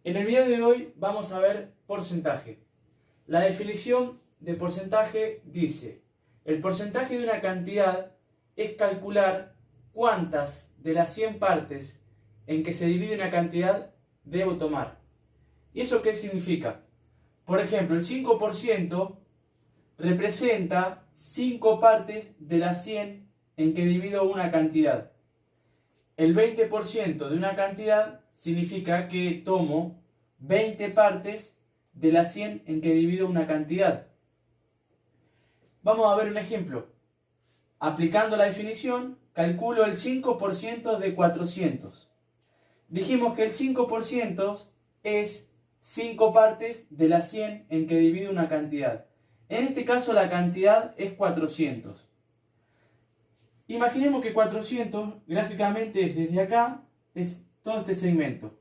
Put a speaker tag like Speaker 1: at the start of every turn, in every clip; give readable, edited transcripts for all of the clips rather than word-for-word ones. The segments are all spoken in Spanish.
Speaker 1: En el video de hoy vamos a ver porcentaje. La definición de porcentaje dice: el porcentaje de una cantidad es calcular cuántas de las 100 partes en que se divide una cantidad debo tomar. ¿Y eso qué significa? Por ejemplo, el 5% representa 5 partes de las 100 en que divido una cantidad. El 20% de una cantidad significa que tomo 20 partes de las 100 en que divido una cantidad. Vamos a ver un ejemplo. Aplicando la definición, calculo el 5% de 400. Dijimos que el 5% es 5 partes de las 100 en que divido una cantidad. En este caso la cantidad es 400. Imaginemos que 400 gráficamente es desde acá, es todo este segmento.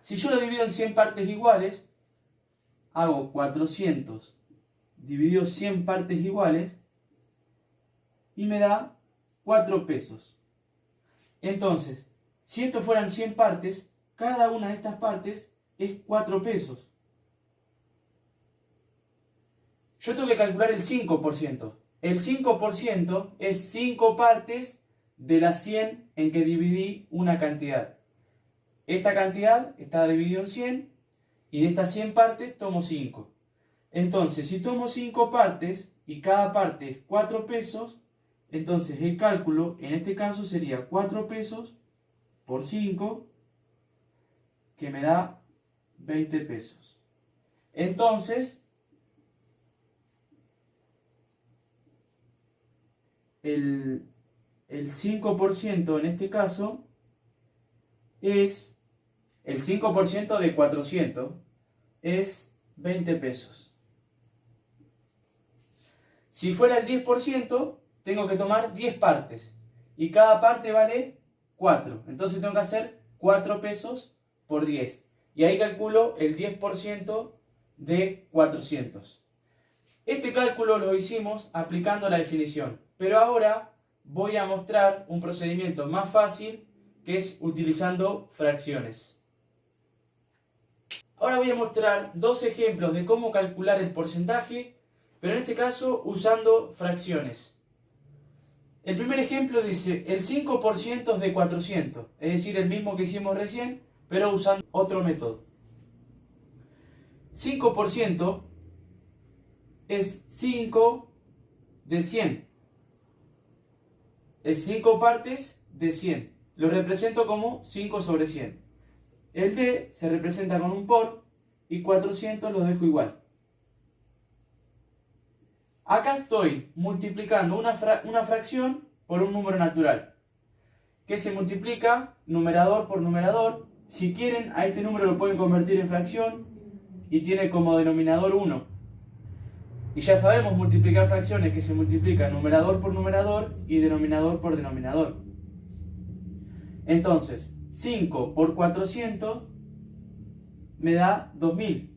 Speaker 1: Si yo lo divido en 100 partes iguales, hago 400 dividido 100 partes iguales y me da 4 pesos. Entonces, si esto fueran 100 partes, cada una de estas partes es 4 pesos. Yo tengo que calcular el 5%. El 5% es 5 partes de las 100 en que dividí una cantidad. Esta cantidad está dividida en 100 y de estas 100 partes tomo 5. Entonces, si tomo 5 partes y cada parte es 4 pesos, entonces el cálculo en este caso sería 4 pesos por 5, que me da 20 pesos. Entonces, el 5% en este caso es el 5% de 400 es 20 pesos. Si fuera el 10%, tengo que tomar 10 partes y cada parte vale 4. Entonces tengo que hacer 4 pesos por 10. Y ahí calculo el 10% de 400. Este cálculo lo hicimos aplicando la definición, pero ahora voy a mostrar un procedimiento más fácil, que es utilizando fracciones. Ahora voy a mostrar dos ejemplos de cómo calcular el porcentaje, pero en este caso usando fracciones. El primer ejemplo dice el 5% de 400, es decir, el mismo que hicimos recién, pero usando otro método. 5% es 5 de 100. Es 5 partes de 100. Lo represento como 5 sobre 100. El D se representa con un por y 400 lo dejo igual. Acá estoy multiplicando una fracción por un número natural, que se multiplica numerador por numerador. Si quieren, a este número lo pueden convertir en fracción y tiene como denominador 1. Y ya sabemos multiplicar fracciones que se multiplican numerador por numerador y denominador por denominador. Entonces, 5 por 400 me da 2000.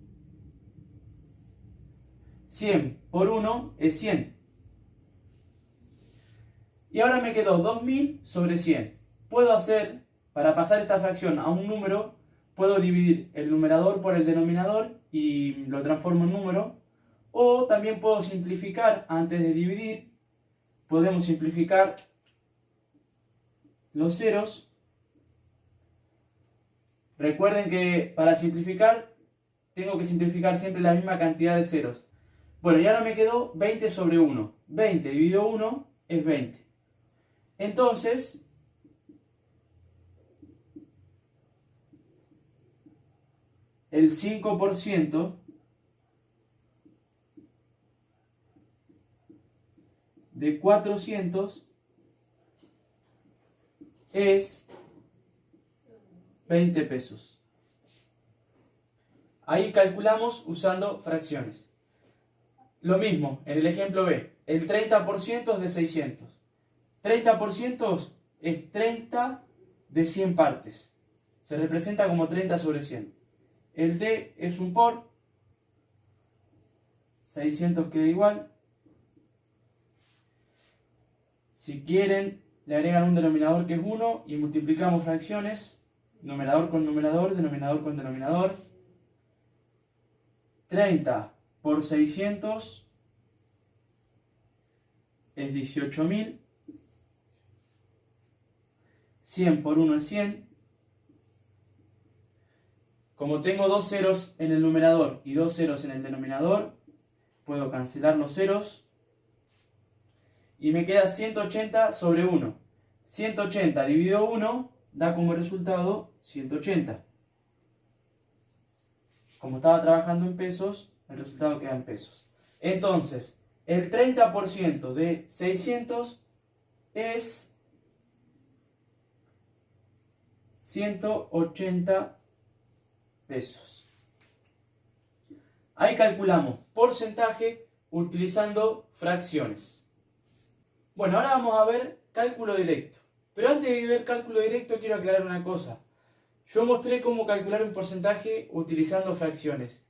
Speaker 1: 100 por 1 es 100. Y ahora me quedó 2000 sobre 100. Puedo hacer, para pasar esta fracción a un número, puedo dividir el numerador por el denominador y lo transformo en número. O también puedo simplificar antes de dividir. Podemos simplificar los ceros. Recuerden que para simplificar tengo que simplificar siempre la misma cantidad de ceros. Bueno, y ahora me quedó 20 sobre 1. 20 dividido 1 es 20. Entonces, el 5% de 400 es 20 pesos. Ahí calculamos usando fracciones. Lo mismo en el ejemplo B. El 30% de 600. 30% es 30 de 100 partes. Se representa como 30 sobre 100. El D es un por. 600 queda igual. Si quieren, le agregan un denominador que es 1 y multiplicamos fracciones. numerador con numerador, denominador con denominador. 30 por 600 es 18.000. 100 por 1 es 100. Como tengo dos ceros en el numerador y dos ceros en el denominador, puedo cancelar los ceros. Y me queda 180 sobre 1. 180 dividido 1 da como resultado 180. Como estaba trabajando en pesos, el resultado queda en pesos. Entonces, el 30% de 600 es 180 pesos. Ahí calculamos porcentaje utilizando fracciones. Bueno, ahora vamos a ver cálculo directo. Pero antes de ver cálculo directo quiero aclarar una cosa. Yo mostré cómo calcular un porcentaje utilizando fracciones.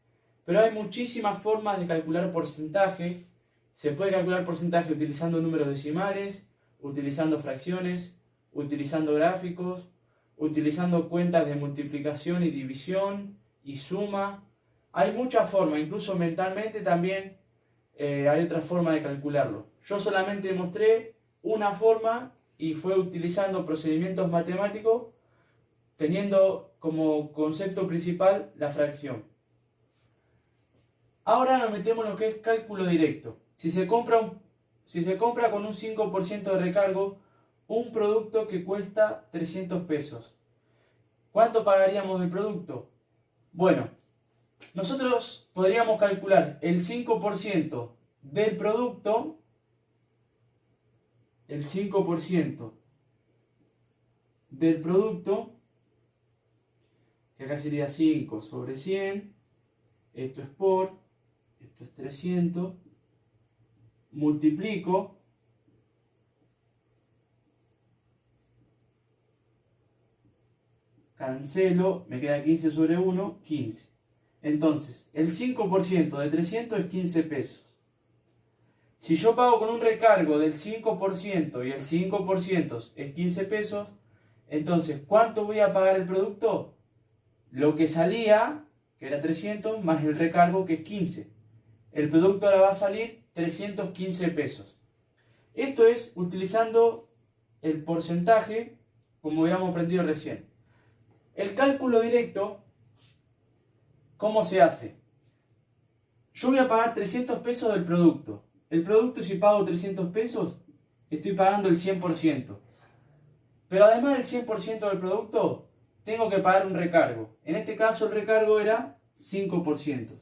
Speaker 1: Pero hay muchísimas formas de calcular porcentaje. Se puede calcular porcentaje utilizando números decimales, utilizando fracciones, utilizando gráficos, utilizando cuentas de multiplicación y división y suma. Hay muchas formas, incluso mentalmente también hay otra forma de calcularlo. Yo solamente mostré una forma y fue utilizando procedimientos matemáticos teniendo como concepto principal la fracción. Ahora nos metemos en lo que es cálculo directo. Si se compra con un 5% de recargo un producto que cuesta 300 pesos, ¿cuánto pagaríamos del producto? Bueno, nosotros podríamos calcular el 5% del producto, que acá sería 5 sobre 100, esto es 300, multiplico, cancelo, me queda 15 sobre 1, 15. Entonces, el 5% de 300 es 15 pesos. Si yo pago con un recargo del 5% y el 5% es 15 pesos, entonces, ¿cuánto voy a pagar el producto? Lo que salía, que era 300, más el recargo, que es 15. El producto ahora va a salir 315 pesos. Esto es utilizando el porcentaje, como habíamos aprendido recién. El cálculo directo, ¿cómo se hace? Yo voy a pagar 300 pesos del producto. El producto, si pago 300 pesos, estoy pagando el 100%. Pero además del 100% del producto, tengo que pagar un recargo. En este caso el recargo era 5%.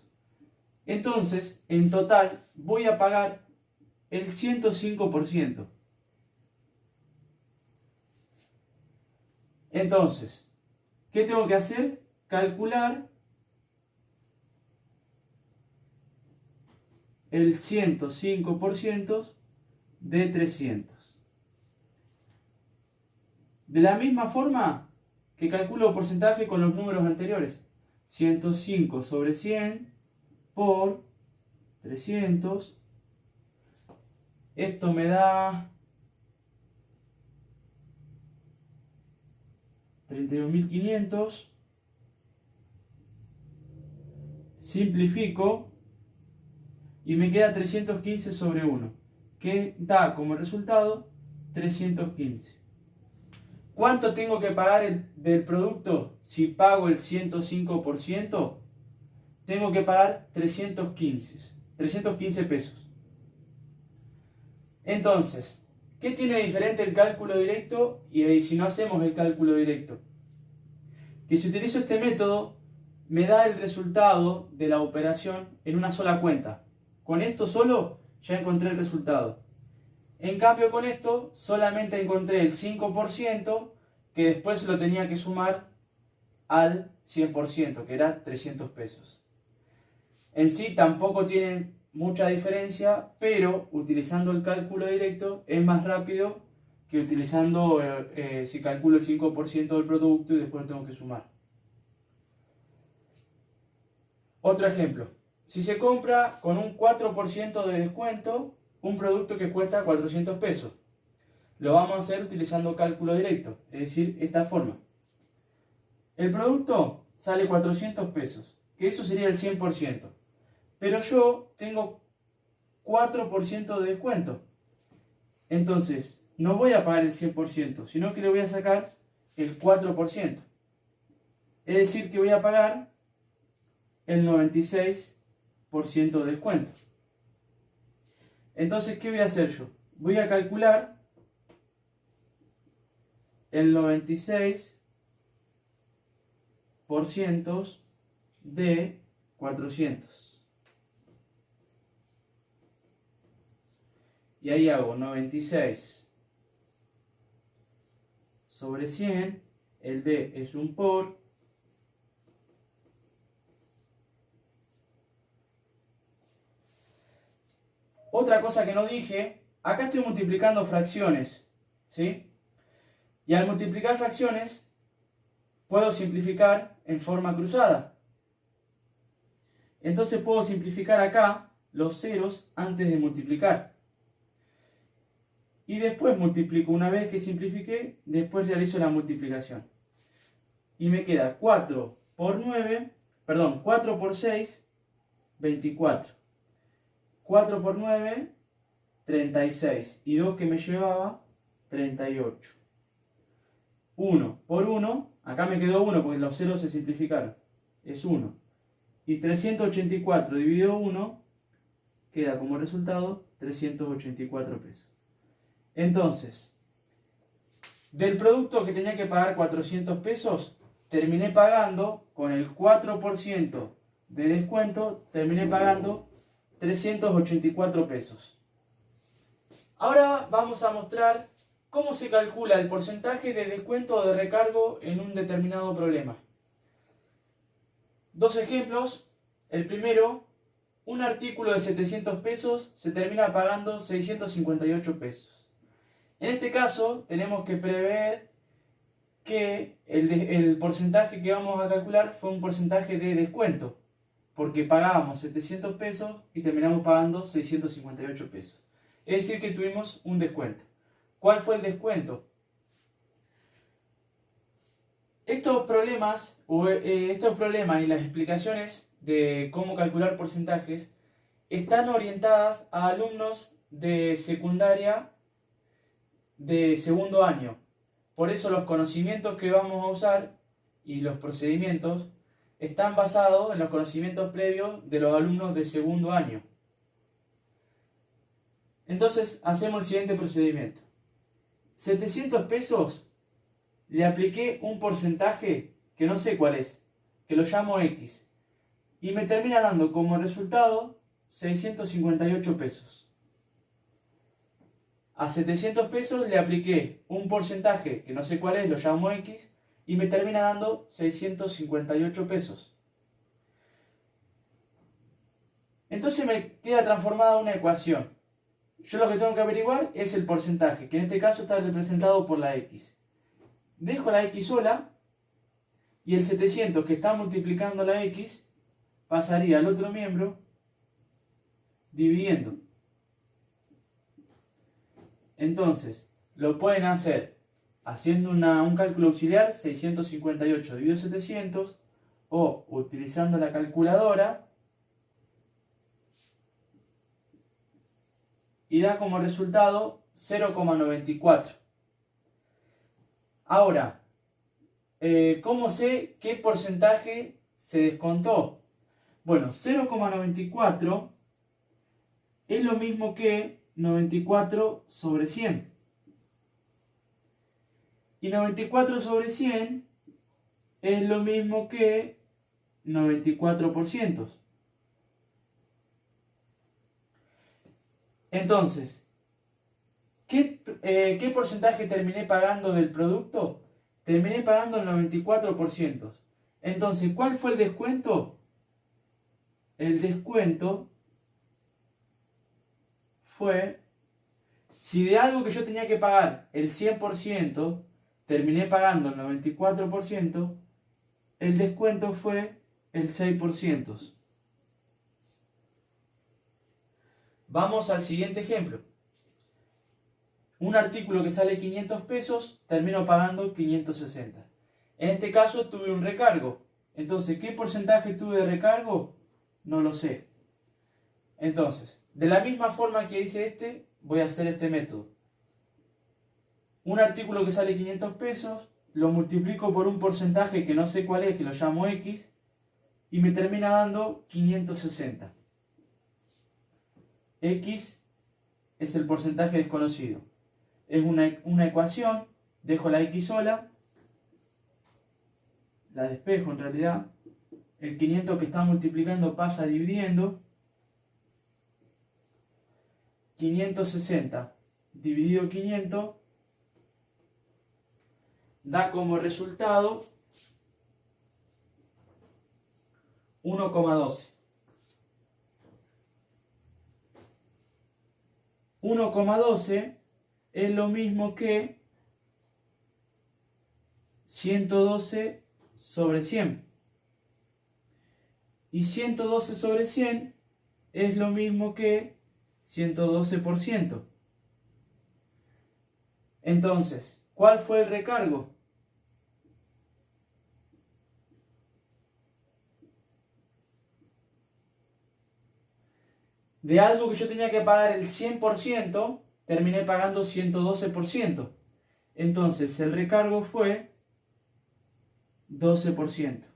Speaker 1: Entonces, en total, voy a pagar el 105%. Entonces, ¿qué tengo que hacer? Calcular el 105% de 300. De la misma forma que calculo porcentaje con los números anteriores. 105 sobre 100 por 300. Esto me da 31.500. Simplifico y me queda 315 sobre 1, que da como resultado 315. ¿Cuánto tengo que pagar del producto si pago el 105%? Tengo que pagar 315 pesos. Entonces, ¿qué tiene de diferente el cálculo directo y si no hacemos el cálculo directo? Que si utilizo este método, me da el resultado de la operación en una sola cuenta. Con esto solo ya encontré el resultado. En cambio con esto solamente encontré el 5% que después lo tenía que sumar al 100%, que era 300 pesos. En sí tampoco tiene mucha diferencia, pero utilizando el cálculo directo es más rápido que utilizando, si calculo el 5% del producto y después lo tengo que sumar. Otro ejemplo. Si se compra con un 4% de descuento un producto que cuesta 400 pesos, lo vamos a hacer utilizando cálculo directo, es decir, esta forma. El producto sale 400 pesos, que eso sería el 100%. Pero yo tengo 4% de descuento. Entonces, no voy a pagar el 100%, sino que le voy a sacar el 4%. Es decir, que voy a pagar el 96% de descuento. Entonces, ¿qué voy a hacer yo? Voy a calcular el 96% de 400. Y ahí hago 96 sobre 100. El D es un por. Otra cosa que no dije, acá estoy multiplicando fracciones, ¿sí? Y al multiplicar fracciones, puedo simplificar en forma cruzada. Entonces puedo simplificar acá los ceros antes de multiplicar. Y después multiplico. Una vez que simplifiqué, después realizo la multiplicación. Y me queda 4 por 6, 24. 4 por 9, 36. Y 2 que me llevaba, 38. 1 por 1, acá me quedó 1 porque los ceros se simplificaron. Es 1. Y 384 dividido 1 queda como resultado 384 pesos. Entonces, del producto que tenía que pagar 400 pesos, terminé pagando con el 4% de descuento, terminé pagando 384 pesos. Ahora vamos a mostrar cómo se calcula el porcentaje de descuento o de recargo en un determinado problema. Dos ejemplos. El primero, un artículo de 700 pesos se termina pagando 658 pesos. En este caso, tenemos que prever que el porcentaje que vamos a calcular fue un porcentaje de descuento, porque pagábamos 700 pesos y terminamos pagando 658 pesos. Es decir, que tuvimos un descuento. ¿Cuál fue el descuento? Estos problemas y las explicaciones de cómo calcular porcentajes están orientadas a alumnos de secundaria de segundo año. Por eso los conocimientos que vamos a usar y los procedimientos están basados en los conocimientos previos de los alumnos de segundo año. Entonces hacemos el siguiente procedimiento. 700 pesos le apliqué un porcentaje que no sé cuál es, que lo llamo X, y me termina dando como resultado 658 pesos. A 700 pesos le apliqué un porcentaje que no sé cuál es, lo llamo X, y me termina dando 658 pesos. Entonces me queda transformada una ecuación. Yo lo que tengo que averiguar es el porcentaje, que en este caso está representado por la X. Dejo la X sola y el 700 que está multiplicando la X pasaría al otro miembro dividiendo. Entonces, lo pueden hacer haciendo un cálculo auxiliar, 658 dividido 700, o utilizando la calculadora, y da como resultado 0,94. Ahora, ¿cómo sé qué porcentaje se descontó? Bueno, 0,94 es lo mismo que 94 sobre 100. Y 94 sobre 100 es lo mismo que 94%. Entonces, ¿qué porcentaje terminé pagando del producto? Terminé pagando el 94%. Entonces, ¿cuál fue el descuento? El descuento fue, si de algo que yo tenía que pagar el 100%, terminé pagando el 94%, el descuento fue el 6%. Vamos al siguiente ejemplo. Un artículo que sale 500 pesos, termino pagando 560. En este caso tuve un recargo. Entonces, ¿qué porcentaje tuve de recargo? No lo sé. Entonces, de la misma forma que hice este, voy a hacer este método. Un artículo que sale 500 pesos, lo multiplico por un porcentaje que no sé cuál es, que lo llamo X, y me termina dando 560. X es el porcentaje desconocido. Es una ecuación, dejo la X sola, la despejo en realidad, el 500 que está multiplicando pasa dividiendo, 560 dividido 500 da como resultado 1,12. 1,12 es lo mismo que 112 sobre 100. Y 112 sobre 100 es lo mismo que 112%. Entonces, ¿cuál fue el recargo? De algo que yo tenía que pagar el 100%, terminé pagando 112%. Entonces, el recargo fue 12%.